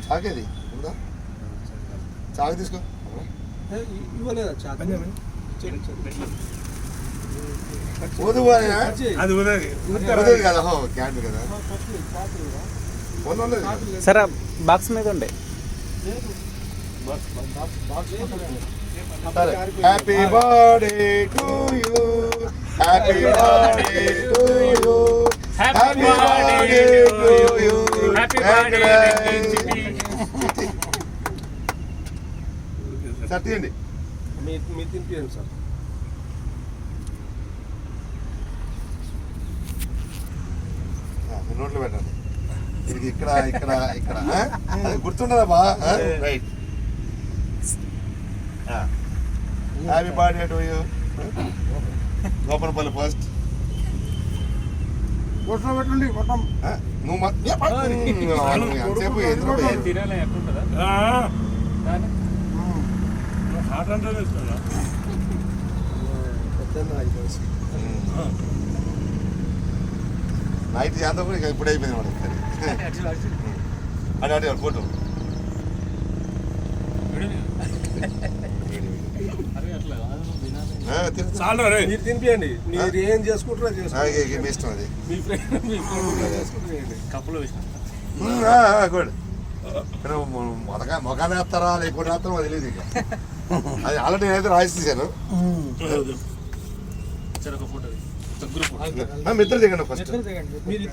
చాకేది ఉందా? చాకు తీసుకో. ఇవ్వలేదా చాకు? ఉదయం కదా క్యాంటీన్ కదా సరే బాక్స్ మీద ఉండే. Happy birthday to you, happy birthday to you, happy birthday to you, happy birthday. Sir తీయండి. మీరు తినిపించండి సార్. నోట్లో పెట్టండి. ఇది ఇక్కడ ఇక్కడ ఇక్కడ గుర్తుండదా బా? Right. Happy birthday to you. Gopanapalli first. కొట్టం పెట్టండి. కొట్టం నువ్వు అంతసేపు ఎందుకు నైట్ చేద్దాం కూడా ఇక ఇప్పుడు అయిపోయింది మనకి. అటు అటు ఫోటో మీరు తినిపించండి. మీరు ఏం చేసుకుంటారో మీ ఇష్టం అది. కప్పులో గుడ్. మొఖాన్ని వేస్తారా లేకపోతే వేస్తారో అది తెలియదు. ఇక అది ఆల్రెడీ నేనైతే రాసి తీశాను. మిత్రులు దిగండి ఫస్ట్.